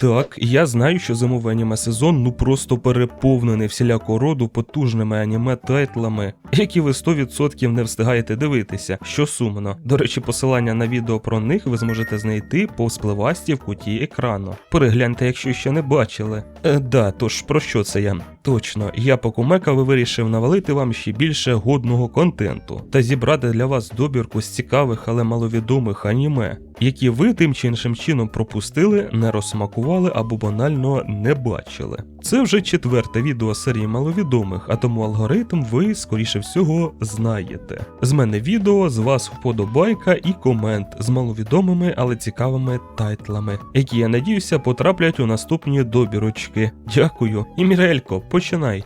Так, я знаю, що зимовий аніме-сезон просто переповнений всілякого роду потужними аніме-тайтлами, які ви 100% не встигаєте дивитися, що сумно. До речі, посилання на відео про них ви зможете знайти по спливасті в куті екрану. Перегляньте, якщо ще не бачили. Тож про що це я? Точно, я покумекав і вирішив навалити вам ще більше годного контенту та зібрати для вас добірку з цікавих, але маловідомих аніме, які ви тим чи іншим чином пропустили, не розсмакували або банально не бачили. Це вже 4-те відео серії маловідомих, а тому алгоритм ви, скоріше всього, знаєте. З мене відео, з вас вподобайка і комент з маловідомими, але цікавими тайтлами, які, я надіюся, потраплять у наступні добірочки. Дякую. І Мірелько, починай.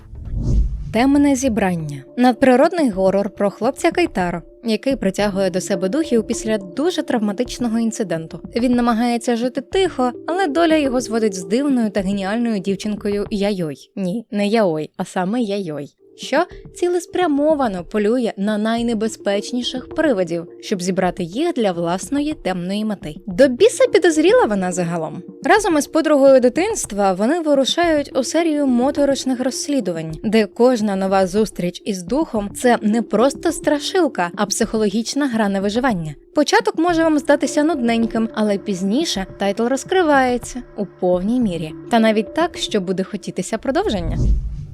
Темне зібрання. Надприродний горор про хлопця Кейтаро, який притягує до себе духів після дуже травматичного інциденту. Він намагається жити тихо, але доля його зводить з дивною та геніальною дівчинкою Яйой. Ні, не Яой, а саме Яйой, що цілеспрямовано полює на найнебезпечніших привидів, щоб зібрати їх для власної темної мети. До біса підозріла вона загалом. Разом із подругою дитинства вони вирушають у серію моторошних розслідувань, де кожна нова зустріч із духом – це не просто страшилка, а психологічна гра на виживання. Початок може вам здатися нудненьким, але пізніше тайтл розкривається у повній мірі. Та навіть так, що буде хотітися продовження.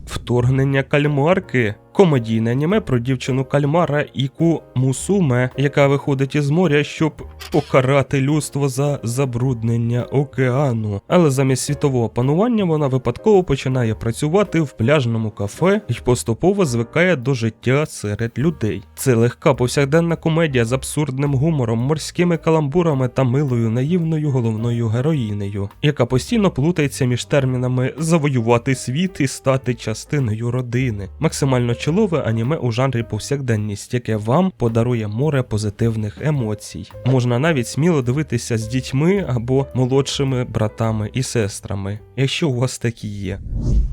Вторгнення кальмарки. Комедійне аніме про дівчину-кальмара Іку Мусуме, яка виходить із моря, щоб покарати людство за забруднення океану. Але замість світового панування вона випадково починає працювати в пляжному кафе і поступово звикає до життя серед людей. Це легка повсякденна комедія з абсурдним гумором, морськими каламбурами та милою наївною головною героїнею, яка постійно плутається між термінами «завоювати світ» і «стати частиною родини». Максимально чолове аніме у жанрі повсякденність, яке вам подарує море позитивних емоцій. Можна навіть сміло дивитися з дітьми або молодшими братами і сестрами, якщо у вас такі є.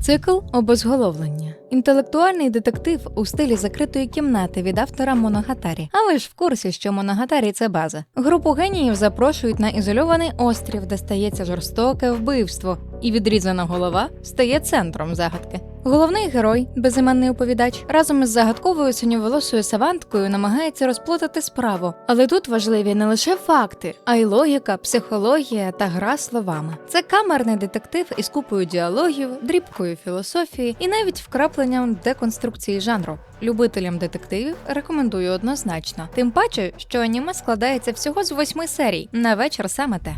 Цикл «Обезголовлення». Інтелектуальний детектив у стилі закритої кімнати від автора Моногатарі. А ви ж в курсі, що Моногатарі – це база. Групу геніїв запрошують на ізольований острів, де стається жорстоке вбивство, і відрізана голова стає центром загадки. Головний герой, безіменний оповідач, разом із загадковою синьоволосою саванткою намагається розплутати справу. Але тут важливі не лише факти, а й логіка, психологія та гра словами. Це камерний детектив із купою діалогів, дрібкою філософії і навіть вкрапленням деконструкції жанру. Любителям детективів рекомендую однозначно. Тим паче, що аніме складається всього з 8 серій. На вечір саме те.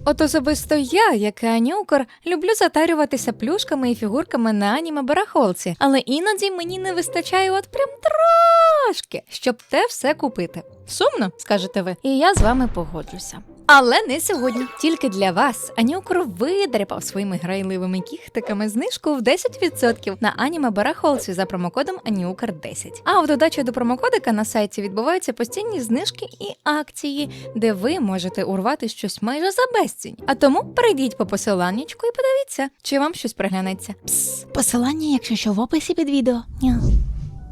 От особисто я, як і анюкор, люблю затарюватися плюшками і фігурками на аніме-барахолці, але іноді мені не вистачає от прям трошки, щоб те все купити. Сумно, скажете ви, і я з вами погоджуся. Але не сьогодні. Тільки для вас анюкор видряпав своїми грайливими кіхтиками знижку в 10% на аніме-барахолці за промокодом ANIUKOR10. А в додачу до промокодика на сайті відбуваються постійні знижки і акції, де ви можете урвати щось майже за безцінь. А тому перейдіть по посиланнячку і подивіться, чи вам щось приглянеться. Псс, посилання, якщо що, в описі під відео.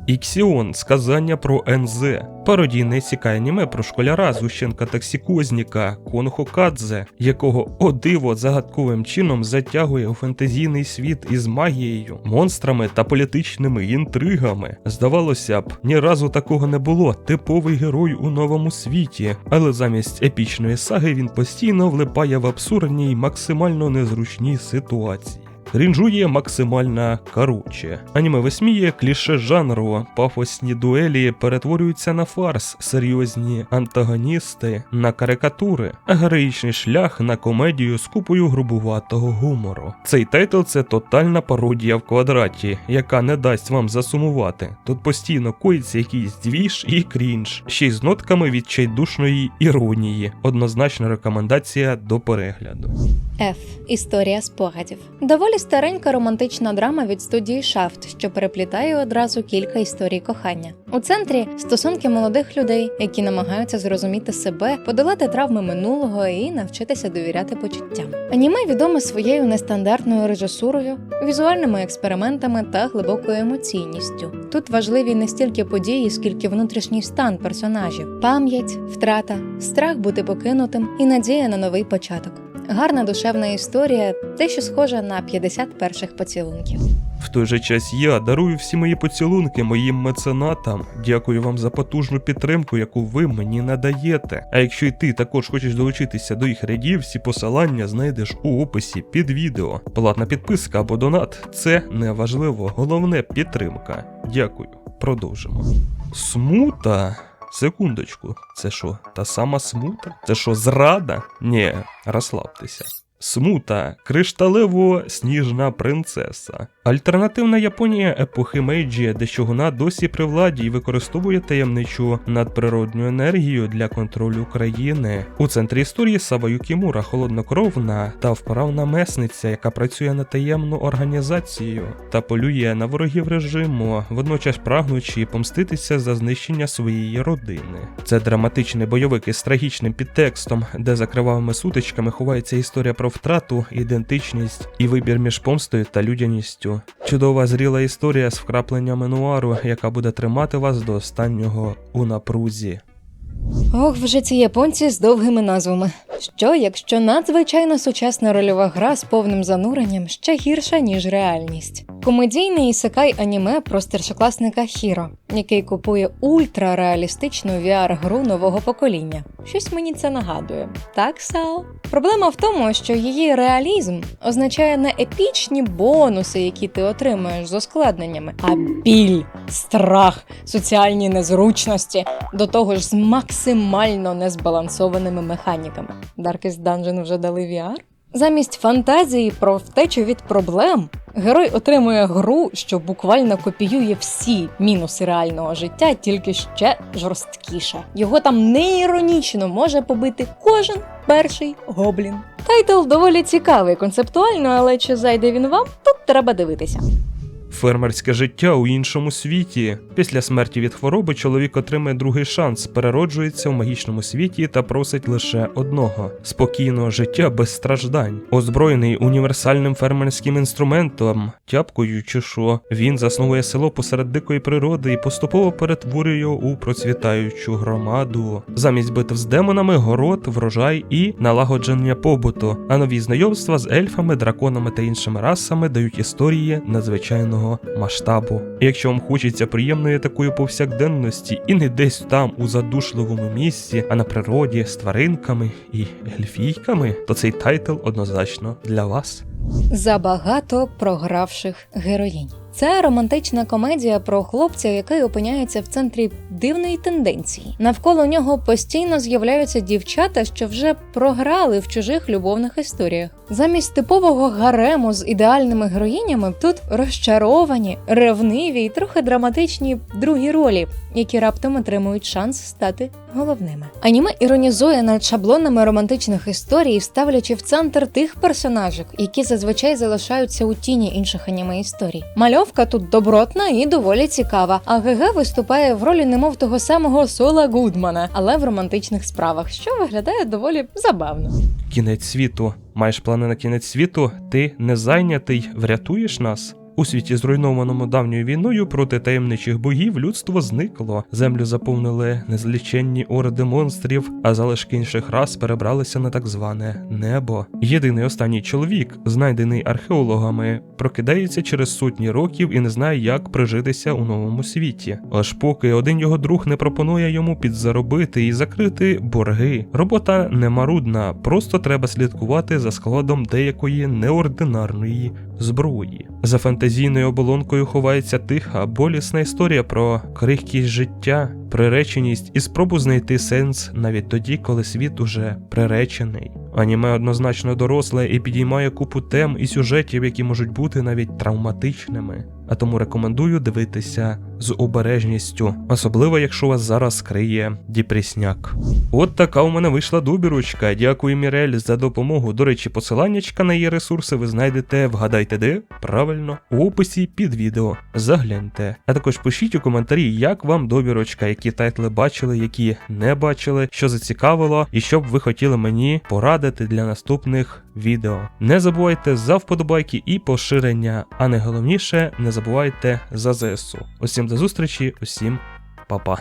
Іксіон. Сказання про НЗ. Пародійне сікає аніме про школяра Зущенка Токсикозніка Конхо Кадзе, якого, о диво, загадковим чином затягує у фентезійний світ із магією, монстрами та політичними інтригами. Здавалося б, ні разу такого не було, типовий герой у новому світі, але замість епічної саги він постійно влипає в абсурдні й максимально незручні ситуації. Крінжує максимально коротше. Аніме висміє кліше жанру, пафосні дуелі перетворюються на фарс, серйозні антагоністи на карикатури, а героїчний шлях на комедію з купою грубуватого гумору. Цей тайтл – це тотальна пародія в квадраті, яка не дасть вам засумувати. Тут постійно коїться якийсь двіж і крінж, ще й з нотками відчайдушної іронії. Однозначна рекомендація до перегляду. F. Історія спогадів. Доволі старенька романтична драма від студії Шафт, що переплітає одразу кілька історій кохання. У центрі – стосунки молодих людей, які намагаються зрозуміти себе, подолати травми минулого і навчитися довіряти почуттям. Аніме відоме своєю нестандартною режисурою, візуальними експериментами та глибокою емоційністю. Тут важливі не стільки події, скільки внутрішній стан персонажів – пам'ять, втрата, страх бути покинутим і надія на новий початок. Гарна душевна історія, те, що схоже на 50 перших поцілунків. В той же час я дарую всі мої поцілунки моїм меценатам. Дякую вам за потужну підтримку, яку ви мені надаєте. А якщо й ти також хочеш долучитися до їх рядів, всі посилання знайдеш у описі під відео. Платна підписка або донат – це не важливо, головне підтримка. Дякую. Продовжимо. Смута? Секундочку, це що, та сама смута? Це що, зрада? Ні, розслабтеся. Смута – кришталево-сніжна принцеса. Альтернативна Японія епохи Мейджі, де Шогуна досі при владі і використовує таємничу надприродну енергію для контролю країни. У центрі історії Сава Юкімура – холоднокровна та вправна месниця, яка працює на таємну організацію та полює на ворогів режиму, водночас прагнучи помститися за знищення своєї родини. Це драматичний бойовик із трагічним підтекстом, де за кривавими сутичками ховається історія про втрату, ідентичність і вибір між помстою та людяністю. Чудова зріла історія з вкрапленнями нуару, яка буде тримати вас до останнього у напрузі. Ох, вже ці японці з довгими назвами. Що, якщо надзвичайно сучасна рольова гра з повним зануренням ще гірша, ніж реальність? Комедійний ісекай аніме про старшокласника Хіро, який купує ультрареалістичну VR-гру нового покоління. Щось мені це нагадує. Так, Сао? Проблема в тому, що її реалізм означає не епічні бонуси, які ти отримуєш з ускладненнями, а біль, страх, соціальні незручності, до того ж з максимально незбалансованими механіками. Darkest Dungeon вже дали VR? Замість фантазії про втечу від проблем, герой отримує гру, що буквально копіює всі мінуси реального життя, тільки ще жорсткіше. Його там неіронічно може побити кожен перший гоблін. Тайтл доволі цікавий концептуально, але чи зайде він вам, тут треба дивитися. Фермерське життя у іншому світі. Після смерті від хвороби чоловік отримує другий шанс, перероджується в магічному світі та просить лише одного – спокійного життя без страждань. Озброєний універсальним фермерським інструментом, тяпкою чи що, він засновує село посеред дикої природи і поступово перетворює його у процвітаючу громаду. Замість битв з демонами – город, врожай і налагодження побуту, а нові знайомства з ельфами, драконами та іншими расами дають історії надзвичайного масштабу. І якщо вам хочеться приємної такої повсякденності і не десь там у задушливому місці, а на природі з тваринками і ельфійками, то цей тайтл однозначно для вас. Забагато програвших героїнь. Це романтична комедія про хлопця, який опиняється в центрі дивної тенденції. Навколо нього постійно з'являються дівчата, що вже програли в чужих любовних історіях. Замість типового гарему з ідеальними героїнями тут розчаровані, ревниві і трохи драматичні другі ролі, які раптом отримують шанс стати головними. Аніме іронізує над шаблонами романтичних історій, ставлячи в центр тих персонажів, які зазвичай залишаються у тіні інших аніме-історій. Мальовка тут добротна і доволі цікава, а ГГ виступає в ролі немов того самого Сола Гудмана, але в романтичних справах, що виглядає доволі забавно. Кінець світу. Маєш плани на кінець світу? Ти не зайнятий? Врятуєш нас? У світі, зруйнованому давньою війною проти таємничих богів, людство зникло. Землю заповнили незліченні орди монстрів, а залишки інших рас перебралися на так зване небо. Єдиний останній чоловік, знайдений археологами, прокидається через сотні років і не знає, як прижитися у новому світі. Аж поки один його друг не пропонує йому підзаробити і закрити борги. Робота не марудна, просто треба слідкувати за складом деякої неординарної зброї. За фантазійною оболонкою ховається тиха, болісна історія про крихкість життя, приреченість і спробу знайти сенс навіть тоді, коли світ уже приречений. Аніме однозначно доросле і підіймає купу тем і сюжетів, які можуть бути навіть травматичними. А тому рекомендую дивитися з обережністю, особливо якщо вас зараз криє депресняк. От така у мене вийшла добірочка. Дякую, Мірель, за допомогу. До речі, посиланнячка на її ресурси ви знайдете, вгадайте де? Правильно, у описі під відео. Загляньте. А також пишіть у коментарі, як вам добірочка, які тайтли бачили, які не бачили, що зацікавило і що б ви хотіли мені порадити для наступних відео. Не забувайте за вподобайки і поширення, а найголовніше, не забувайте за ЗСУ. Усім до зустрічі, усім па-па.